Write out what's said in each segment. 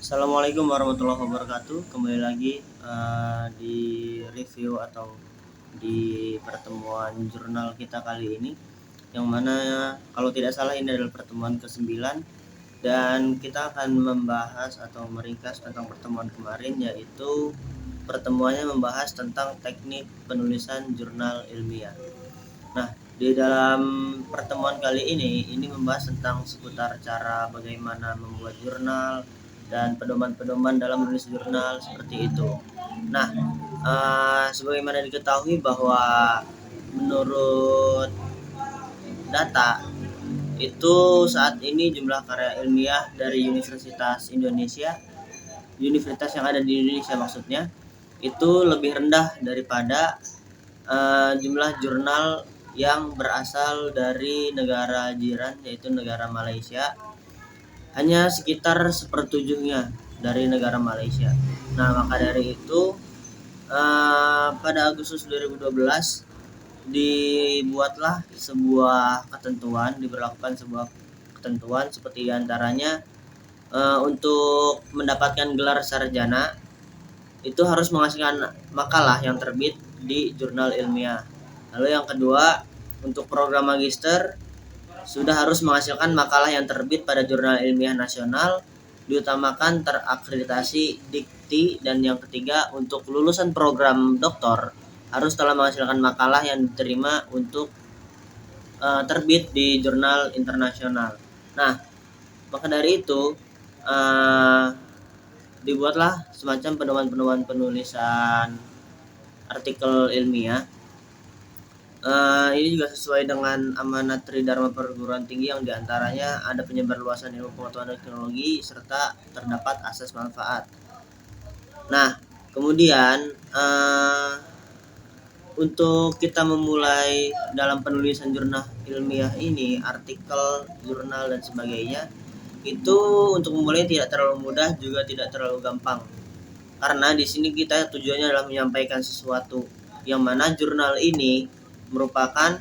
Assalamualaikum warahmatullahi wabarakatuh. Kembali lagi di review atau di pertemuan jurnal kita kali ini, yang mana kalau tidak salah ini adalah pertemuan ke-9, dan kita akan membahas atau meringkas tentang pertemuan kemarin, yaitu pertemuannya membahas tentang teknik penulisan jurnal ilmiah. Nah, di dalam pertemuan kali ini membahas tentang seputar cara bagaimana membuat jurnal dan pedoman-pedoman dalam menulis jurnal seperti itu. Nah, sebagaimana diketahui bahwa menurut data itu saat ini jumlah karya ilmiah dari Universitas yang ada di Indonesia maksudnya, itu lebih rendah daripada jumlah jurnal yang berasal dari negara jiran, yaitu negara Malaysia, hanya sekitar 1/7-nya dari negara Malaysia. Nah, maka dari itu pada Agustus 2012 diberlakukan sebuah ketentuan seperti diantaranya untuk mendapatkan gelar sarjana itu harus menghasilkan makalah yang terbit di jurnal ilmiah. Lalu yang kedua, untuk program magister sudah harus menghasilkan makalah yang terbit pada jurnal ilmiah nasional, diutamakan terakreditasi Dikti. Dan yang ketiga, untuk lulusan program doktor harus telah menghasilkan makalah yang diterima untuk terbit di jurnal internasional. Nah, maka dari itu dibuatlah semacam pedoman-pedoman penulisan artikel ilmiah. Ini juga sesuai dengan amanat Tridharma Perguruan Tinggi, yang diantaranya ada penyebar luasan ilmu pengetahuan dan teknologi serta terdapat asas manfaat. Nah, kemudian untuk kita memulai dalam penulisan jurnal ilmiah ini, artikel, jurnal dan sebagainya, itu untuk memulai tidak terlalu mudah juga tidak terlalu gampang. Karena di sini kita tujuannya adalah menyampaikan sesuatu, yang mana jurnal ini merupakan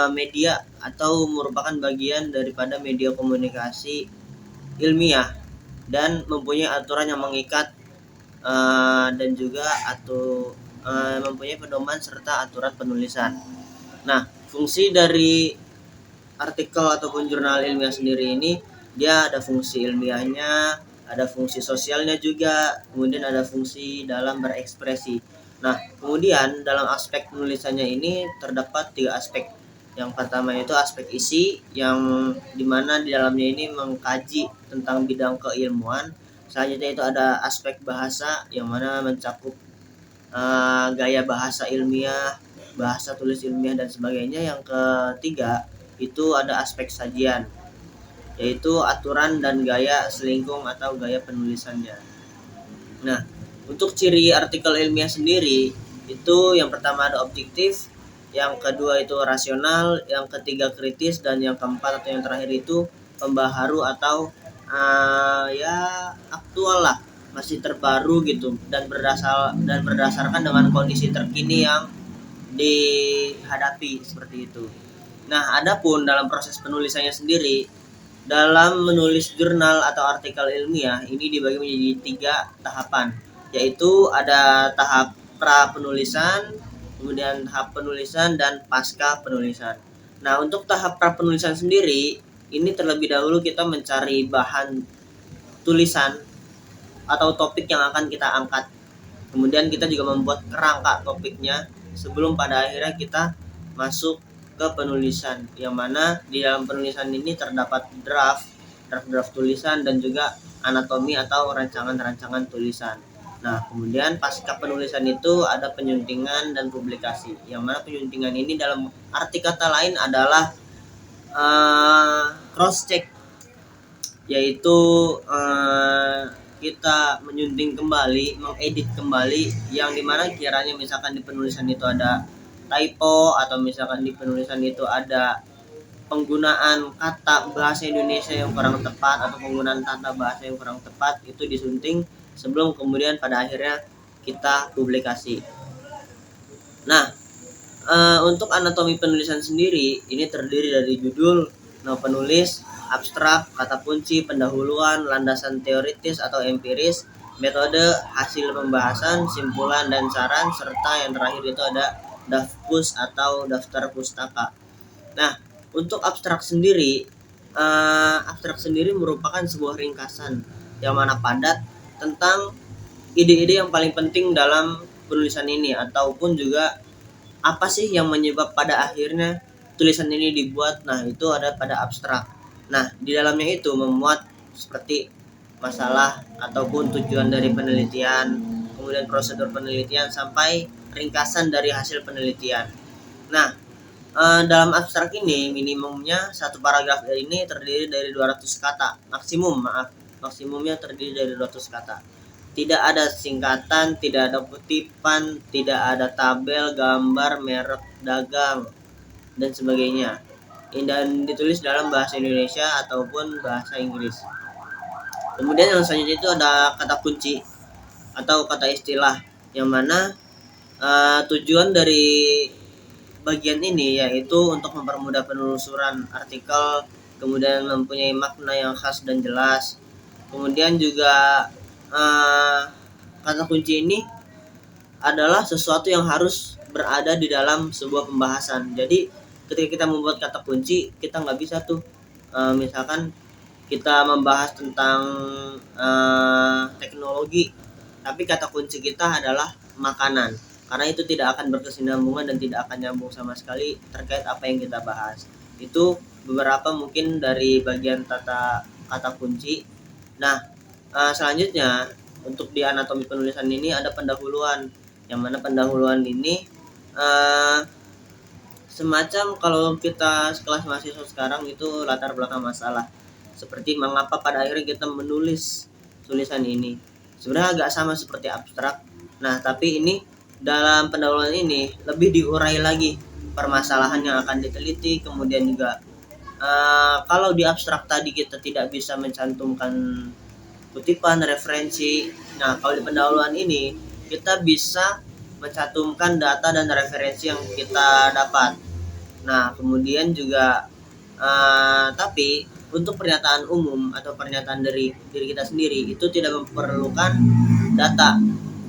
media atau merupakan bagian daripada media komunikasi ilmiah dan mempunyai aturan yang mengikat dan juga mempunyai pedoman serta aturan penulisan. Nah, fungsi dari artikel ataupun jurnal ilmiah sendiri ini, dia ada fungsi ilmiahnya, ada fungsi sosialnya juga, kemudian ada fungsi dalam berekspresi. Nah, kemudian dalam aspek penulisannya ini terdapat 3 aspek. Yang pertama itu aspek isi, yang dimana di dalamnya ini mengkaji tentang bidang keilmuan. Selanjutnya itu ada aspek bahasa, yang mana mencakup gaya bahasa ilmiah, bahasa tulis ilmiah dan sebagainya. Yang ketiga itu ada aspek sajian, yaitu aturan dan gaya selingkung atau gaya penulisannya. Nah, untuk ciri artikel ilmiah sendiri itu yang pertama ada objektif, yang kedua itu rasional, yang ketiga kritis, dan yang keempat atau yang terakhir itu pembaharu atau aktual lah, masih terbaru gitu, dan berdasarkan dengan kondisi terkini yang dihadapi seperti itu. Nah, adapun dalam proses penulisannya sendiri, dalam menulis jurnal atau artikel ilmiah ini dibagi menjadi 3 tahapan, yaitu ada tahap pra penulisan, kemudian tahap penulisan, dan pasca penulisan. Nah, untuk tahap pra penulisan sendiri ini terlebih dahulu kita mencari bahan tulisan atau topik yang akan kita angkat. Kemudian kita juga membuat kerangka topiknya sebelum pada akhirnya kita masuk ke penulisan, yang mana di dalam penulisan ini terdapat draft tulisan dan juga anatomi atau rancangan tulisan. Nah, kemudian pasca penulisan itu ada penyuntingan dan publikasi, yang mana penyuntingan ini dalam arti kata lain adalah cross check, yaitu kita menyunting kembali, mengedit kembali, yang dimana kiranya misalkan di penulisan itu ada typo, atau misalkan di penulisan itu ada penggunaan kata bahasa Indonesia yang kurang tepat atau penggunaan tata bahasa yang kurang tepat, itu disunting sebelum kemudian pada akhirnya kita publikasi. Nah, untuk anatomi penulisan sendiri ini terdiri dari judul, nama penulis, abstrak, kata kunci, pendahuluan, landasan teoritis atau empiris, metode, hasil pembahasan, simpulan dan saran, serta yang terakhir itu ada dafpus atau daftar pustaka. Nah, untuk abstrak sendiri merupakan sebuah ringkasan yang mana padat tentang ide-ide yang paling penting dalam penulisan ini, ataupun juga apa sih yang menyebab pada akhirnya tulisan ini dibuat. Nah, itu ada pada abstrak. Nah, di dalamnya itu memuat seperti masalah ataupun tujuan dari penelitian, kemudian prosedur penelitian sampai ringkasan dari hasil penelitian. Nah, dalam abstrak ini minimumnya satu paragraf ini terdiri dari 200 kata, maksimumnya terdiri dari 200 kata. Tidak ada singkatan, tidak ada kutipan, tidak ada tabel, gambar, merek dagang dan sebagainya. Dan ditulis dalam bahasa Indonesia ataupun bahasa Inggris. Kemudian yang selanjutnya itu ada kata kunci atau kata istilah, yang mana tujuan dari bagian ini yaitu untuk mempermudah penelusuran artikel, kemudian mempunyai makna yang khas dan jelas. Kemudian juga kata kunci ini adalah sesuatu yang harus berada di dalam sebuah pembahasan. Jadi ketika kita membuat kata kunci, kita nggak bisa tuh misalkan kita membahas tentang teknologi, tapi kata kunci kita adalah makanan, karena itu tidak akan berkesinambungan dan tidak akan nyambung sama sekali terkait apa yang kita bahas. Itu beberapa mungkin dari bagian kata kunci. Nah, selanjutnya untuk di anatomi penulisan ini ada pendahuluan, yang mana pendahuluan ini semacam kalau kita sekelas mahasiswa sekarang itu latar belakang masalah, seperti mengapa pada akhirnya kita menulis tulisan ini. Sebenarnya agak sama seperti abstrak. Nah, tapi ini dalam pendahuluan ini lebih diurai lagi permasalahan yang akan diteliti. Kemudian juga kalau di abstrak tadi kita tidak bisa mencantumkan kutipan, referensi. Nah, kalau di pendahuluan ini kita bisa mencantumkan data dan referensi yang kita dapat. Nah, kemudian juga tapi untuk pernyataan umum atau pernyataan dari diri kita sendiri itu tidak memerlukan data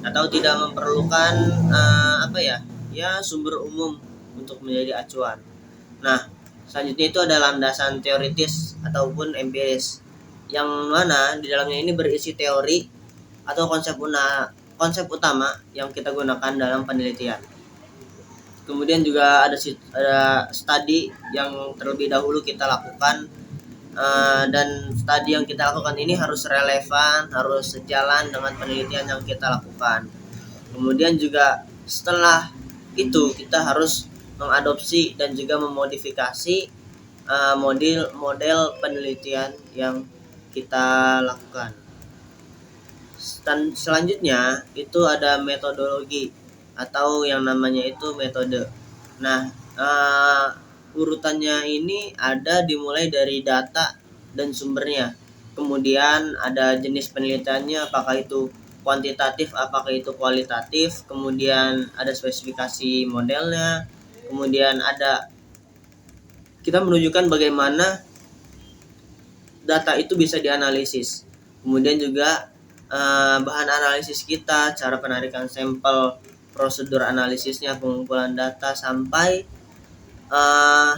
atau tidak memerlukan sumber umum untuk menjadi acuan. Nah, selanjutnya itu ada landasan teoritis ataupun empiris, yang mana di dalamnya ini berisi teori atau konsep utama yang kita gunakan dalam penelitian. Kemudian juga ada studi yang terlebih dahulu kita lakukan, dan studi yang kita lakukan ini harus relevan, harus sejalan dengan penelitian yang kita lakukan. Kemudian juga setelah itu kita harus mengadopsi dan juga memodifikasi model penelitian yang kita lakukan. Dan selanjutnya itu ada metodologi atau yang namanya itu metode. Nah, urutannya ini ada dimulai dari data dan sumbernya. Kemudian ada jenis penelitiannya, apakah itu kuantitatif, apakah itu kualitatif. Kemudian ada spesifikasi modelnya. Kemudian ada kita menunjukkan bagaimana data itu bisa dianalisis. Kemudian juga bahan analisis kita, cara penarikan sampel, prosedur analisisnya, pengumpulan data, sampai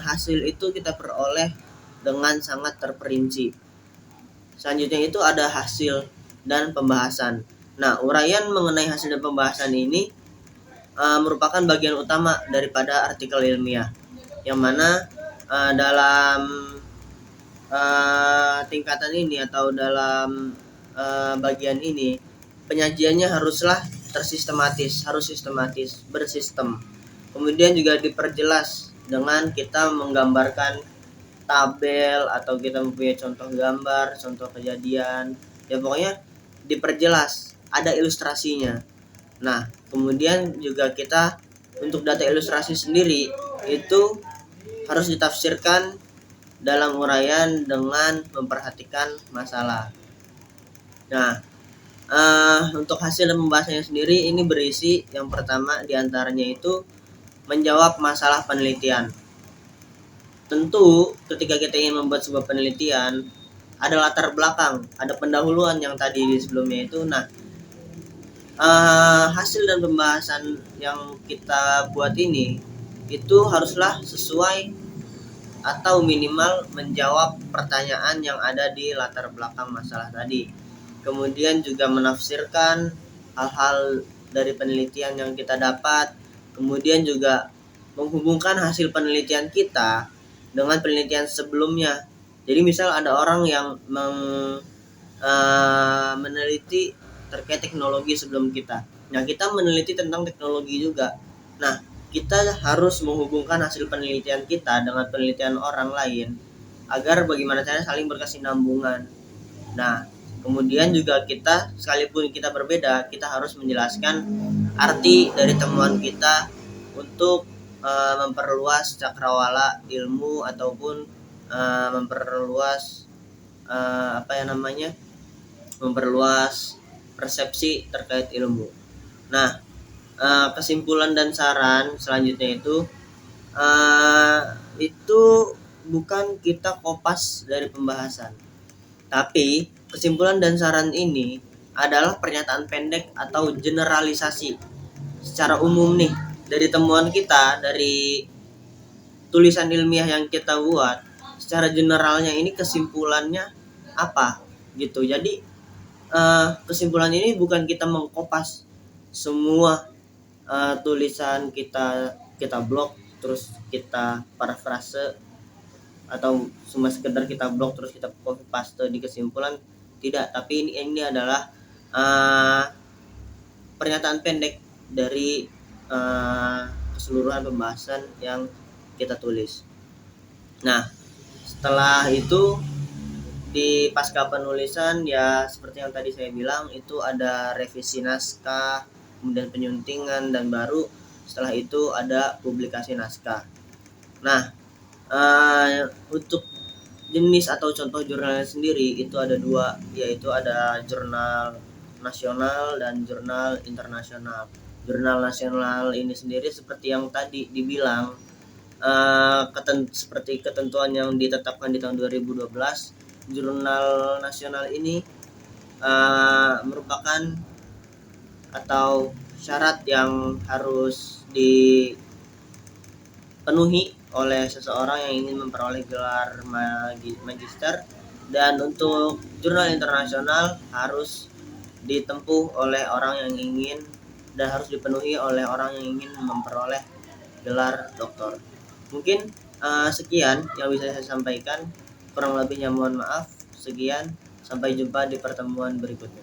hasil itu kita peroleh dengan sangat terperinci. Selanjutnya itu ada hasil dan pembahasan. Nah, uraian mengenai hasil dan pembahasan ini merupakan bagian utama daripada artikel ilmiah, yang mana dalam tingkatan ini atau dalam bagian ini penyajiannya haruslah tersistematis, harus sistematis, bersistem. Kemudian juga diperjelas dengan kita menggambarkan tabel atau kita mempunyai contoh gambar, contoh kejadian. Ya pokoknya diperjelas, ada ilustrasinya. Nah, kemudian juga kita untuk data ilustrasi sendiri itu harus ditafsirkan dalam uraian dengan memperhatikan masalah. Nah, untuk hasil dan pembahasannya sendiri ini berisi yang pertama diantaranya itu menjawab masalah penelitian. tentu ketika kita ingin membuat sebuah penelitian ada latar belakang, ada pendahuluan yang tadi di sebelumnya itu. Nah, hasil dan pembahasan yang kita buat ini itu haruslah sesuai atau minimal menjawab pertanyaan yang ada di latar belakang masalah tadi. Kemudian juga menafsirkan hal-hal dari penelitian yang kita dapat. Kemudian juga menghubungkan hasil penelitian kita dengan penelitian sebelumnya. Jadi misal ada orang yang meneliti terkait teknologi sebelum kita. Nah, kita meneliti tentang teknologi juga. Nah, kita harus menghubungkan hasil penelitian kita dengan penelitian orang lain agar bagaimana caranya saling berkesinambungan. Nah, kemudian juga kita sekalipun kita berbeda, kita harus menjelaskan arti dari temuan kita untuk memperluas cakrawala ilmu ataupun memperluas memperluas persepsi terkait ilmu. Nah, kesimpulan dan saran selanjutnya itu bukan kita kopas dari pembahasan, tapi kesimpulan dan saran ini adalah pernyataan pendek atau generalisasi secara umum nih dari temuan kita, dari tulisan ilmiah yang kita buat. Secara generalnya ini kesimpulannya apa gitu. Jadi kesimpulan ini bukan kita mengkopas semua tulisan kita blog terus kita parafrase atau cuma sekedar kita blog terus kita copy paste di kesimpulan, tidak. Tapi ini adalah pernyataan pendek dari keseluruhan pembahasan yang kita tulis. Nah, setelah itu di pasca penulisan ya seperti yang tadi saya bilang, itu ada revisi naskah, kemudian penyuntingan, dan baru setelah itu ada publikasi naskah. Nah, untuk jenis atau contoh jurnalnya sendiri itu ada dua, yaitu ada jurnal nasional dan jurnal internasional. Jurnal nasional ini sendiri seperti yang tadi dibilang, seperti ketentuan yang ditetapkan di tahun 2012, jurnal nasional ini merupakan atau syarat yang harus dipenuhi oleh seseorang yang ingin memperoleh gelar magister, dan untuk jurnal internasional harus ditempuh oleh orang yang ingin dan harus dipenuhi oleh orang yang ingin memperoleh gelar doktor. Mungkin sekian yang bisa saya sampaikan, kurang lebihnya mohon maaf. Sekian, sampai jumpa di pertemuan berikutnya.